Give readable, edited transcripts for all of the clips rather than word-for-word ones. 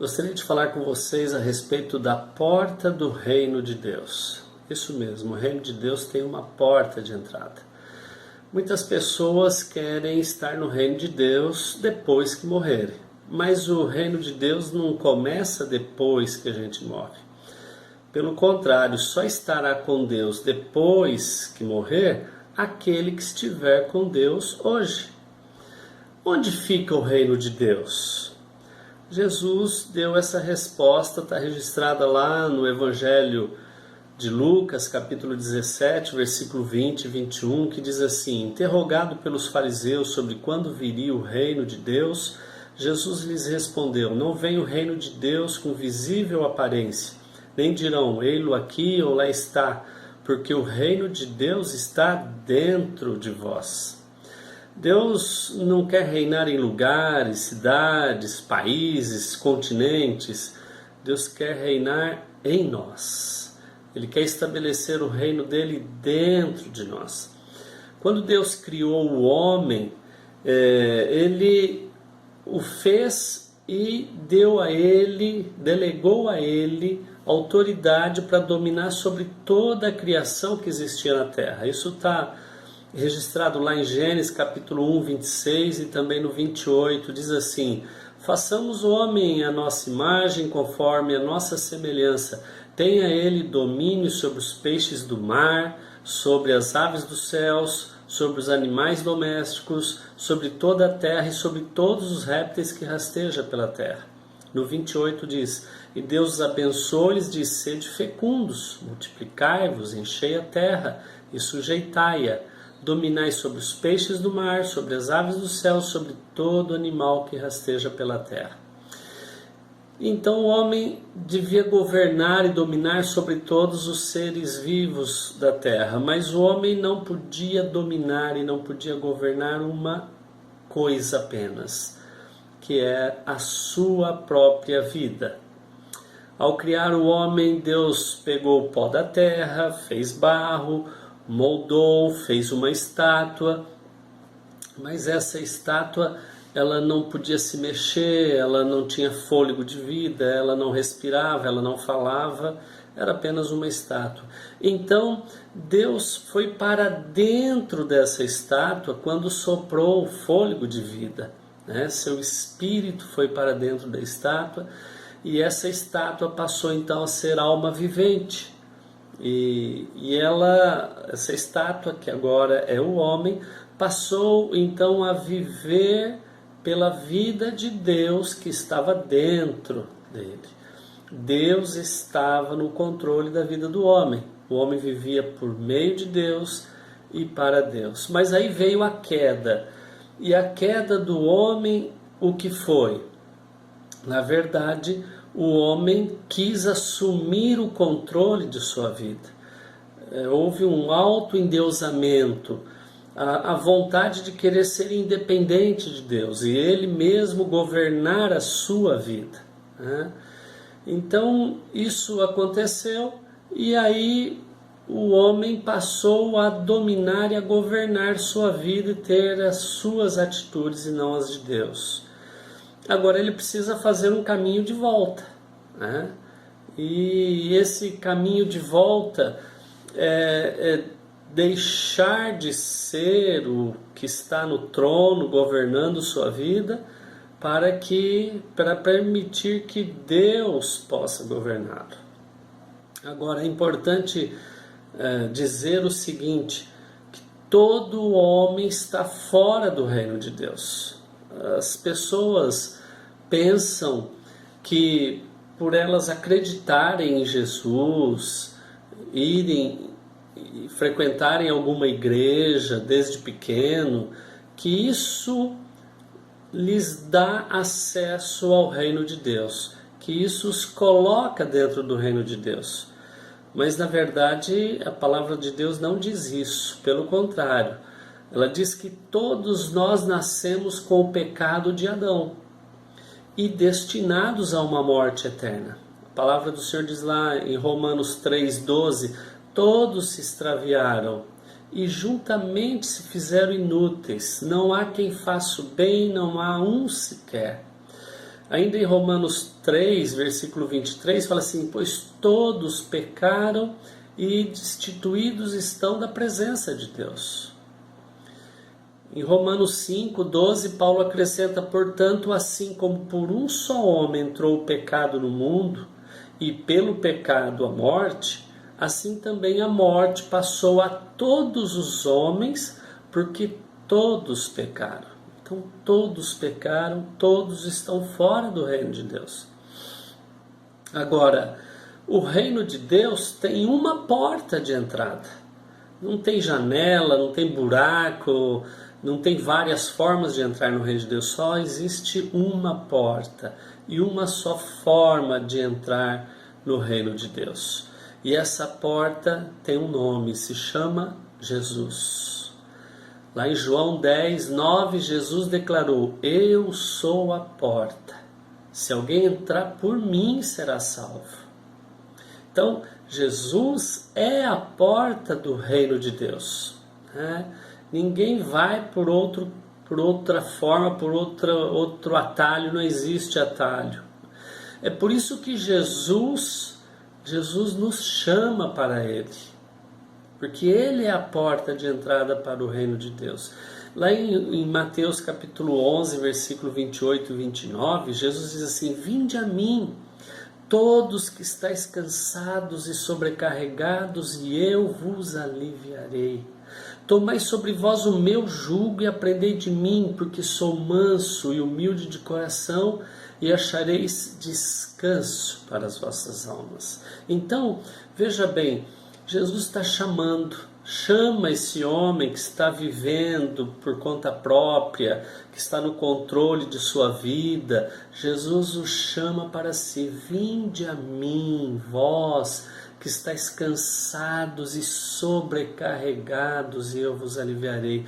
Gostaria de falar com vocês a respeito da porta do reino de Deus. Isso mesmo, o reino de Deus tem uma porta de entrada. Muitas pessoas querem estar no reino de Deus depois que morrerem, mas o reino de Deus não começa depois que a gente morre. Pelo contrário, só estará com Deus depois que morrer aquele que estiver com Deus hoje. Onde fica o reino de Deus? Jesus deu essa resposta, está registrada lá no Evangelho de Lucas, capítulo 17, versículo 20 e 21, que diz assim: interrogado pelos fariseus sobre quando viria o reino de Deus, Jesus lhes respondeu: não vem o reino de Deus com visível aparência, nem dirão, ei-lo aqui ou lá está, porque o reino de Deus está dentro de vós. Deus não quer reinar em lugares, cidades, países, continentes. Deus quer reinar em nós. Ele quer estabelecer o reino dele dentro de nós. Quando Deus criou o homem, ele o fez e deu a ele, delegou a ele autoridade para dominar sobre toda a criação que existia na terra. Isso está registrado lá em Gênesis capítulo 1, 26 e também no 28, diz assim: façamos o homem à nossa imagem, conforme a nossa semelhança. Tenha ele domínio sobre os peixes do mar, sobre as aves dos céus, sobre os animais domésticos, sobre toda a terra e sobre todos os répteis que rastejam pela terra. No 28 diz: e Deus os abençoou e lhes disse: sede fecundos, multiplicai-vos, enchei a terra e sujeitai-a. Dominai sobre os peixes do mar, sobre as aves do céu, sobre todo animal que rasteja pela terra. Então o homem devia governar e dominar sobre todos os seres vivos da terra, mas o homem não podia dominar e não podia governar uma coisa apenas, que é a sua própria vida. Ao criar o homem, Deus pegou o pó da terra, fez barro, moldou, fez uma estátua, mas essa estátua ela não podia se mexer, ela não tinha fôlego de vida, ela não respirava, ela não falava, era apenas uma estátua. Então Deus foi para dentro dessa estátua quando soprou o fôlego de vida, né? Seu espírito foi para dentro da estátua e essa estátua passou então a ser alma vivente. E essa estátua, que agora é o homem, passou então a viver pela vida de Deus que estava dentro dele. Deus estava no controle da vida do homem. O homem vivia por meio de Deus e para Deus. Mas aí veio a queda. E a queda do homem, o que foi? Na verdade, o homem quis assumir o controle de sua vida. Houve um autoendeusamento, a vontade de querer ser independente de Deus e ele mesmo governar a sua vida, né? Então isso aconteceu e aí o homem passou a dominar e a governar sua vida e ter as suas atitudes e não as de Deus. Agora ele precisa fazer um caminho de volta, né? E esse caminho de volta é deixar de ser o que está no trono governando sua vida para permitir que Deus possa governá-lo. Agora é importante dizer o seguinte, que todo homem está fora do reino de Deus. As pessoas pensam que por elas acreditarem em Jesus, irem e frequentarem alguma igreja desde pequeno, que isso lhes dá acesso ao reino de Deus, que isso os coloca dentro do reino de Deus. Mas na verdade a palavra de Deus não diz isso, pelo contrário. Ela diz que todos nós nascemos com o pecado de Adão e destinados a uma morte eterna. A palavra do Senhor diz lá em Romanos 3,12, todos se extraviaram e juntamente se fizeram inúteis. Não há quem faça o bem, não há um sequer. Ainda em Romanos 3, versículo 23, fala assim: pois todos pecaram e destituídos estão da presença de Deus. Em Romanos 5, 12, Paulo acrescenta: portanto, assim como por um só homem entrou o pecado no mundo, e pelo pecado a morte, assim também a morte passou a todos os homens, porque todos pecaram. Então todos pecaram, todos estão fora do reino de Deus. Agora, o reino de Deus tem uma porta de entrada. Não tem janela, não tem buraco, não tem várias formas de entrar no reino de Deus. Só existe uma porta e uma só forma de entrar no reino de Deus. E essa porta tem um nome, se chama Jesus. Lá em João 10, 9, Jesus declarou: eu sou a porta. Se alguém entrar por mim, será salvo. Então, Jesus é a porta do reino de Deus. Ninguém vai por outra forma, por outro atalho, não existe atalho. É por isso que Jesus nos chama para Ele. Porque Ele é a porta de entrada para o reino de Deus. Lá em Mateus capítulo 11, versículo 28 e 29, Jesus diz assim: vinde a mim, todos que estáis cansados e sobrecarregados, e eu vos aliviarei. Tomai sobre vós o meu jugo e aprendei de mim, porque sou manso e humilde de coração, e achareis descanso para as vossas almas. Então, veja bem, Jesus está chama esse homem que está vivendo por conta própria, que está no controle de sua vida. Jesus o chama para si: vinde a mim, vós que estáis cansados e sobrecarregados, e eu vos aliviarei.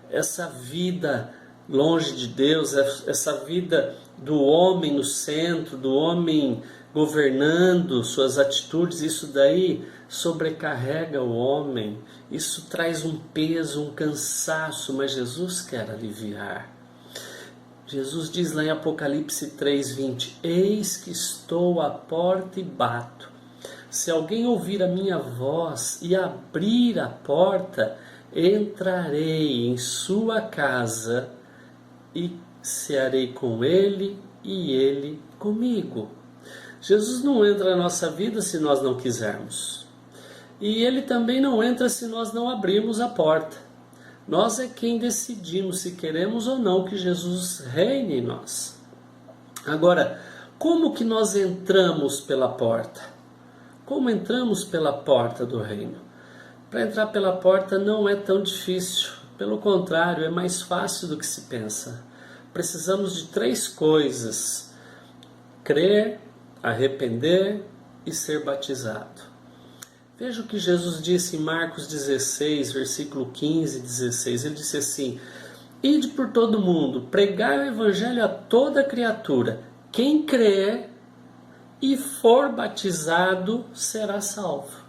Essa vida longe de Deus, essa vida do homem no centro, do homem governando suas atitudes, isso daí sobrecarrega o homem, isso traz um peso, um cansaço, mas Jesus quer aliviar. Jesus diz lá em Apocalipse 3:20: eis que estou à porta e bato. Se alguém ouvir a minha voz e abrir a porta, entrarei em sua casa e cearei com ele e ele comigo. Jesus não entra na nossa vida se nós não quisermos. E Ele também não entra se nós não abrirmos a porta. Nós é quem decidimos se queremos ou não que Jesus reine em nós. Agora, como que nós entramos pela porta? Como entramos pela porta do reino? Para entrar pela porta não é tão difícil. Pelo contrário, é mais fácil do que se pensa. Precisamos de 3 coisas: crer, arrepender e ser batizado. Veja o que Jesus disse em Marcos 16, versículo 15 e 16. Ele disse assim: ide por todo mundo, pregai o evangelho a toda criatura. Quem crer e for batizado será salvo.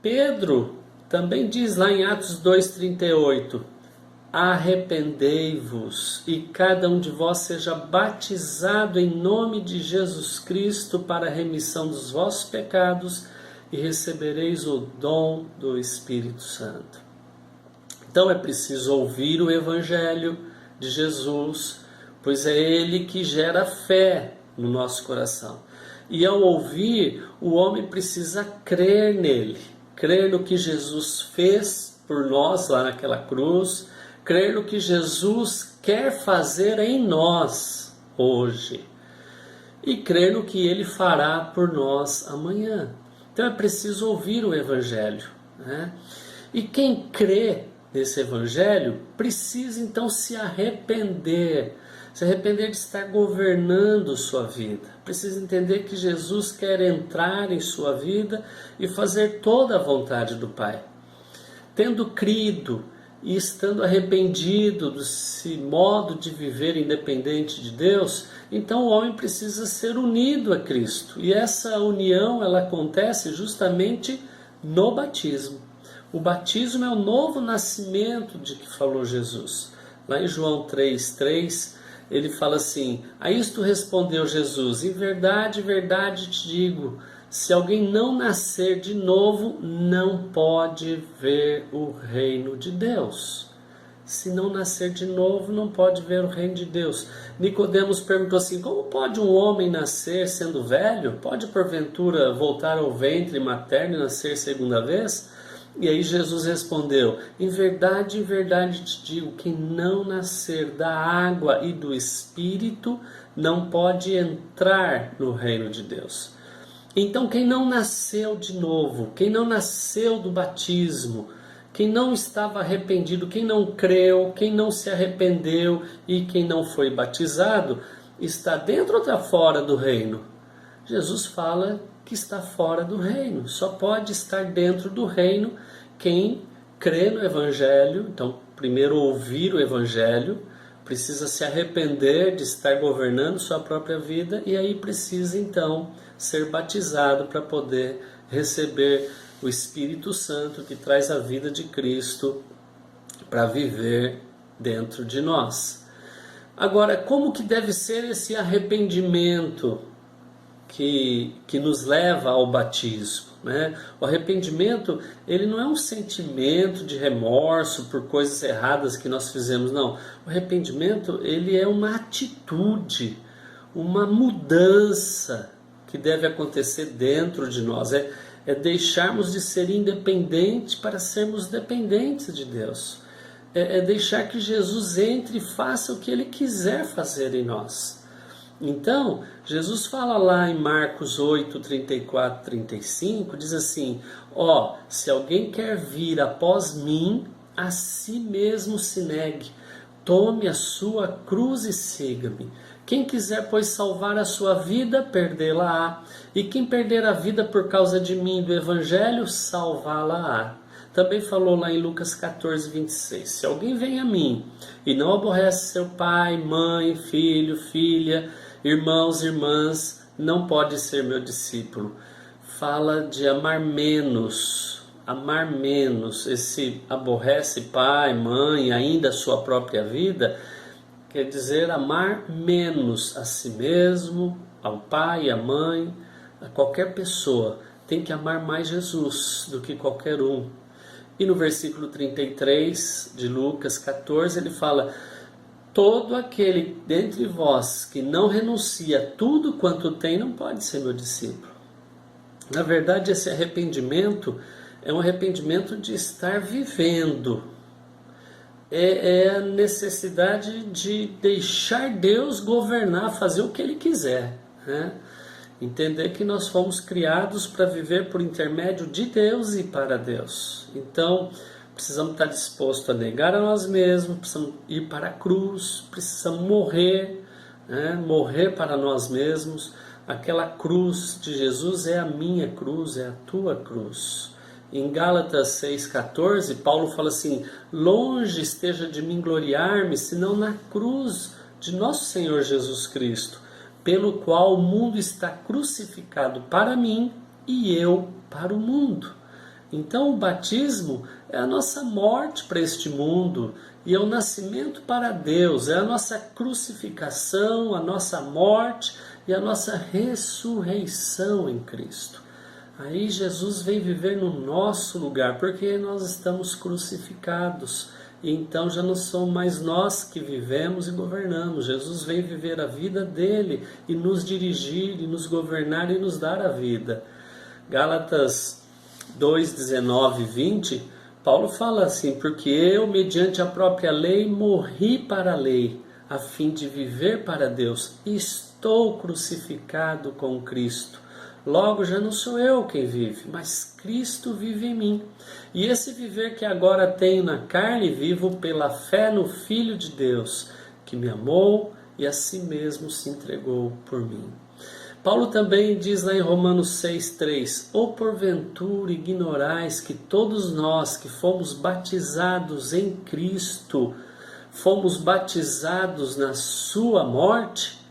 Pedro também diz lá em Atos 2,38: arrependei-vos e cada um de vós seja batizado em nome de Jesus Cristo para a remissão dos vossos pecados e recebereis o dom do Espírito Santo. Então é preciso ouvir o Evangelho de Jesus, pois é ele que gera fé no nosso coração. E ao ouvir, o homem precisa crer nele, crer no que Jesus fez por nós lá naquela cruz, crer no que Jesus quer fazer em nós hoje e crer no que Ele fará por nós amanhã. Então é preciso ouvir o Evangelho, né? E quem crê nesse Evangelho precisa então se arrepender de estar governando sua vida. Precisa entender que Jesus quer entrar em sua vida e fazer toda a vontade do Pai. Tendo crido e estando arrependido desse modo de viver independente de Deus, então o homem precisa ser unido a Cristo. E essa união ela acontece justamente no batismo. O batismo é o novo nascimento de que falou Jesus. Lá em João 3,3, ele fala assim: a isto respondeu Jesus, em verdade, verdade te digo, se alguém não nascer de novo, não pode ver o reino de Deus. Se não nascer de novo, não pode ver o reino de Deus. Nicodemos perguntou assim: como pode um homem nascer sendo velho? Pode porventura voltar ao ventre materno e nascer segunda vez? E aí Jesus respondeu: em verdade te digo, quem não nascer da água e do Espírito não pode entrar no reino de Deus. Então quem não nasceu de novo, quem não nasceu do batismo, quem não estava arrependido, quem não creu, quem não se arrependeu e quem não foi batizado, está dentro ou está fora do reino? Jesus fala que está fora do reino. Só pode estar dentro do reino quem crê no Evangelho. Então, primeiro ouvir o Evangelho, precisa se arrepender de estar governando sua própria vida e aí precisa então ser batizado para poder receber o Espírito Santo que traz a vida de Cristo para viver dentro de nós. Agora, como que deve ser esse arrependimento que nos leva ao batismo, né? O arrependimento, ele não é um sentimento de remorso por coisas erradas que nós fizemos, não. O arrependimento, ele é uma atitude, uma mudança que deve acontecer dentro de nós. É deixarmos de ser independentes para sermos dependentes de Deus. É deixar que Jesus entre e faça o que Ele quiser fazer em nós. Então, Jesus fala lá em Marcos 8, 34, 35, diz assim: se alguém quer vir após mim, a si mesmo se negue, tome a sua cruz e siga-me. Quem quiser, pois, salvar a sua vida, perdê-la-á. E quem perder a vida por causa de mim e do Evangelho, salvá-la-á. Também falou lá em Lucas 14, 26. Se alguém vem a mim e não aborrece seu pai, mãe, filho, filha, irmãos, irmãs, não pode ser meu discípulo. Fala de amar menos. Amar menos. Esse aborrece pai, mãe, ainda a sua própria vida, quer dizer amar menos a si mesmo, ao pai, à mãe, a qualquer pessoa. Tem que amar mais Jesus do que qualquer um. E no versículo 33 de Lucas 14 ele fala: todo aquele dentre vós que não renuncia a tudo quanto tem não pode ser meu discípulo. Na verdade, esse arrependimento é um arrependimento de estar vivendo. É a necessidade de deixar Deus governar, fazer o que Ele quiser, né? Entender que nós fomos criados para viver por intermédio de Deus e para Deus. Então, precisamos estar dispostos a negar a nós mesmos, precisamos ir para a cruz, precisamos morrer, né? Morrer para nós mesmos. Aquela cruz de Jesus é a minha cruz, é a tua cruz. Em Gálatas 6,14, Paulo fala assim: longe esteja de mim gloriar-me, senão na cruz de nosso Senhor Jesus Cristo, pelo qual o mundo está crucificado para mim e eu para o mundo. Então o batismo é a nossa morte para este mundo e é o nascimento para Deus, é a nossa crucificação, a nossa morte e a nossa ressurreição em Cristo. Aí Jesus vem viver no nosso lugar, porque nós estamos crucificados. E então já não somos mais nós que vivemos e governamos. Jesus vem viver a vida dele e nos dirigir, e nos governar e nos dar a vida. Gálatas 2, 19 e 20, Paulo fala assim: porque eu, mediante a própria lei, morri para a lei, a fim de viver para Deus. Estou crucificado com Cristo. Logo já não sou eu quem vive, mas Cristo vive em mim. E esse viver que agora tenho na carne, vivo pela fé no Filho de Deus, que me amou e a si mesmo se entregou por mim. Paulo também diz lá em Romanos 6,3: ou porventura ignorais que todos nós que fomos batizados em Cristo, fomos batizados na sua morte?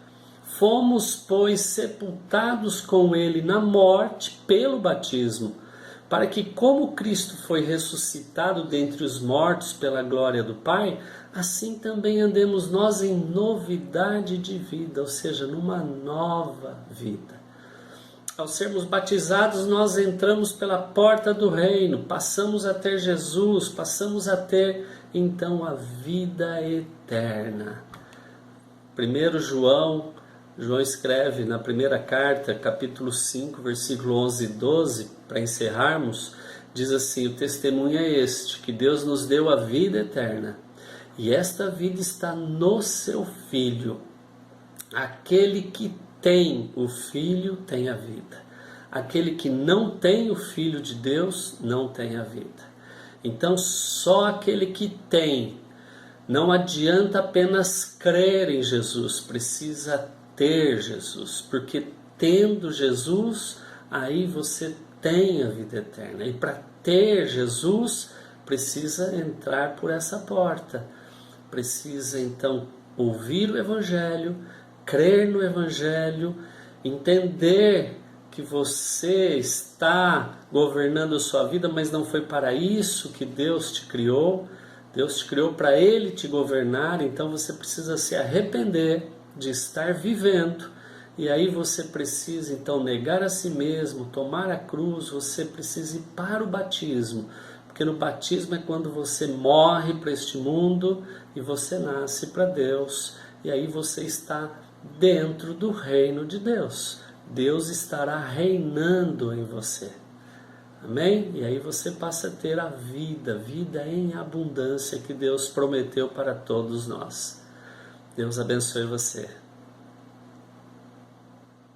Fomos, pois, sepultados com ele na morte pelo batismo, para que, como Cristo foi ressuscitado dentre os mortos pela glória do Pai, assim também andemos nós em novidade de vida, ou seja, numa nova vida. Ao sermos batizados, nós entramos pela porta do reino, passamos a ter Jesus, passamos a ter então a vida eterna. 1 João escreve na primeira carta, capítulo 5, versículo 11 e 12, para encerrarmos, diz assim: o testemunho é este, que Deus nos deu a vida eterna, e esta vida está no seu Filho. Aquele que tem o Filho tem a vida. Aquele que não tem o Filho de Deus não tem a vida. Então só aquele que tem. Não adianta apenas crer em Jesus, precisa ter Jesus, porque tendo Jesus, aí você tem a vida eterna. E para ter Jesus, precisa entrar por essa porta. Precisa então ouvir o Evangelho, crer no Evangelho, entender que você está governando a sua vida, mas não foi para isso que Deus te criou. Deus te criou para Ele te governar, então você precisa se arrepender de estar vivendo. E aí você precisa então negar a si mesmo, tomar a cruz, você precisa ir para o batismo. Porque no batismo é quando você morre para este mundo e você nasce para Deus. E aí você está dentro do reino de Deus. Deus estará reinando em você. Amém? E aí você passa a ter a vida em abundância que Deus prometeu para todos nós. Deus abençoe você.